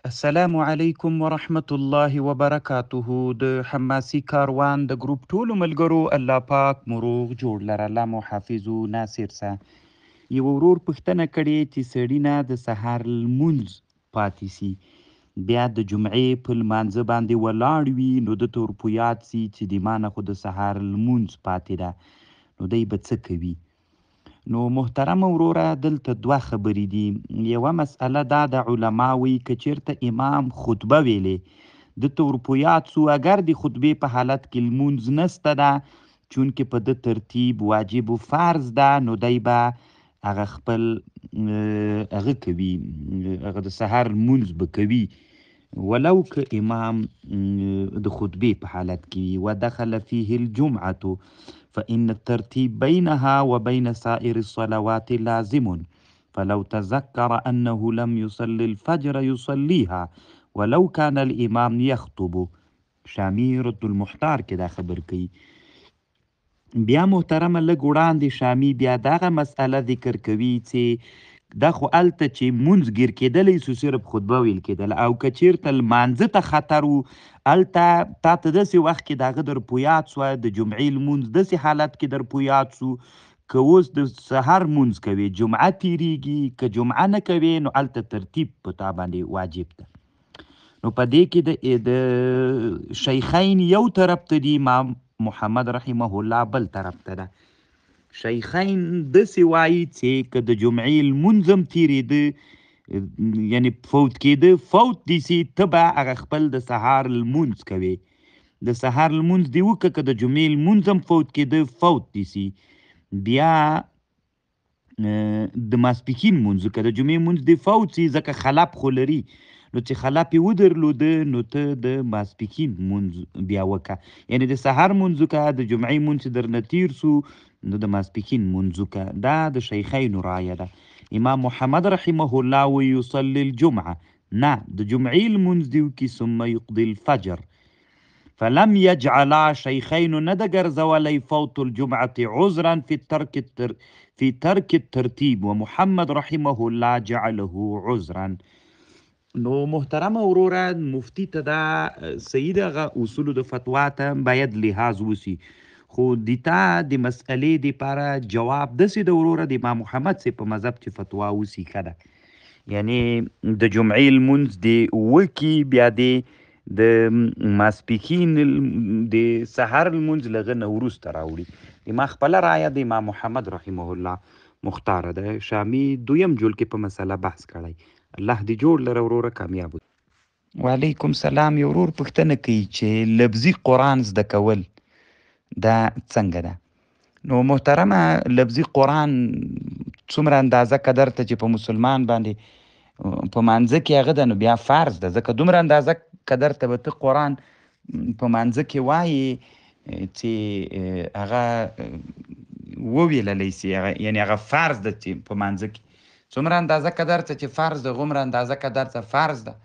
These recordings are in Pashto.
السلام علیکم ورحمت الله وبرکاته. د حماسي کاروان د ګروپ ټولو ملګرو الله پاک مروغ جوړ لره. الله مو حافظ و ناصر سه. یو ورور پوښتنه کړې چې سړي نه د سهار لمونځ پاتې سي، بیا د جمعې په لمانځه باندې ولاړ وي، نو د ته ورپو یاد سي چې د ما نه خو د سهار لمونځ پاتې ده، نو دی به څه کوي؟ نو محترم وروره، دلته دوه خبرې دي. یوه مسئله دا د علماوی که چیرته امام خطبه ویلې د ته ورپو یاد سو، اگر د خطبې په حالت کې لمونځ نسته ده، چونکې په د ترتیب واجب و فرض ده، نو دی به هغه خپل هغه کوي، هغه د سهار لمونځ به کوي، ولو که امام د خطبې په حالت کې ودخل فيه الجمعة فإن الترتيب بينها وبين سائر الصلوات لازم، فلو تذكر أنه لم يصلي الفجر يصليها ولو كان الإمام يخطب. شامی رد المحتار کې دا خبر کوي. بیا محترمه لږ وړاندې شامی بیا دغه مسئله ذکر کوي چې دا خو هلته چې مونځ ګیر کېدلی سو صرف خطبه ویل کېدله، او که چېرته لمانځه ته خطر و هلته تا ته داسې وخت کې د هغه در په یاد سوه، د جمعې لمونځ داسې حالت کې در په یاد سو، که اوس د سهار مونځ کوې جمعه تېرېږي، که جمعه نه کوې نو هلته ترتیب په تا باندې واجب ده. نو په دې کې د شیخین یو طرف ته دی، امام محمد رحمه الله بل طرف ته ده. شیخین داسې وایي چې که د جمعې لمونځ هم تېرېده، یعنې فوت کېده، فوت دې سي، ته به هغه خپل د سهار لمونځ کوې. د سهار لمونځ دې وکړه، که د جمعې لمونځ هم فوت کېده فوت دې سي. بیا د ماسپښین لمونځ، که د جمعې لمونځ دې فوت سي ځکه خلپ خو لري، نو چې خلپ یې ودرلوده نو ته د ماسپښین لمونځ بیا وکړه، یعنې د سهار لمونځ وکړه، د جمعې لمونځ چې درنه تېر سو نو د ماسپښین لمونځ وکړه. دا د شیخینو رایه ده. امام محمد رحمه الله وی یصلي الجمعه، نه د جمعې لمونځ دې وکړي، ثم یقضي الفجر. فلم يجعلا، شیخینو نه ده ګرځولی فوت الجمعة عذرا في ترک الترتیب، ومحمد رحمه الله جعله عذرا. نو محترمه وروره، مفتی ته دا صحیح ده، اصولو د فتوا ته باید لحاظ وسی، خو دیتا د مسئلې دپاره جواب داسې د وروره د امام محمد صاحب په مذهب چې فتوا وسی ښه ده، یعنې د جمعې لمونځ دې وکړي، بیا دې د ماسپښین د سحر لمونځ له هغه نه وروسته راوړي. ما خپله رایه د امام محمد رحمه الله مختاره ده. شامی دویم جول کې په مسله بحث کړی. الله دې جوړ لره وروره، کامیاب. وعلیکم سلام. یو ورور پوښتنه کوي چې لفظي قرآن زده کول دا څنګه ده؟ نو محترمه، لفظي قرآن څومره اندازه قدر ته چې په مسلمان باندې په مانځه کې هغه ده، نو بیا فرض ده، ځکه دومره اندازه قدر ته به ته قرآن په مانځه کې وایي چې هغه وویللی سي، یعنې هغه فرض ده چې په مانځه کې څومره اندازه قدر ته چې فرض ده، غومره اندازه قدر ته فرض ده،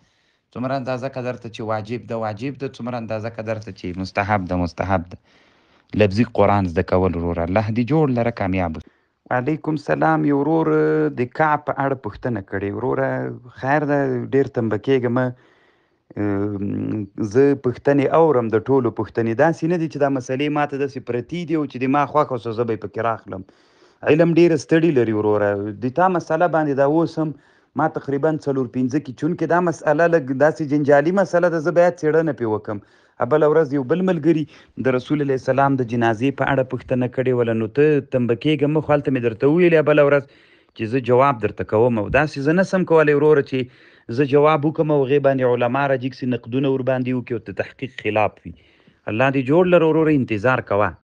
څومره اندازه قدر ته چې واجب ده واجب ده، څومره اندازه قدر ته چې مستحب ده مستحب ده. لفظي قرآن زده کول وروره، الله دې جوړ لره، کامیاب. وعلیکم سلام. یو ورور د کعب په اړه پوښتنه کړې. وروره خیر ده، ډېر تنبه کېږه مه. زه پوښتنې اورم، د ټولو پوښتنې داسې نه دي چې دا مسلې ما ته داسې پرتې دي او چې د ما خوښه سو زه به یې پکې راخلم. علم ډېره ستړي لري وروره. د تا مسله باندې دا اوس هم ما تقریبا 4-5 کې، چونکې دا مسله لږ داسې جنجالي مسله ده، زه باید څېړنه پرې وکړم. بله ورځ یو بل ملګري د رسول الله سلام د جنازې په اړه پوښتنه کړې وله، نو ته تنبه کېږه مه، خو هلته مې درته ویلې بله ورځ چې زه جواب درته کوم، او داسې زه نه سم کولی وروره چې زه جواب وکړم او هغې باندې علما راجګ سي، نقدونه ورباندې وکړي او د تحقیق خلاف وي. الله دې جوړ لره وروره، انتظار کوه.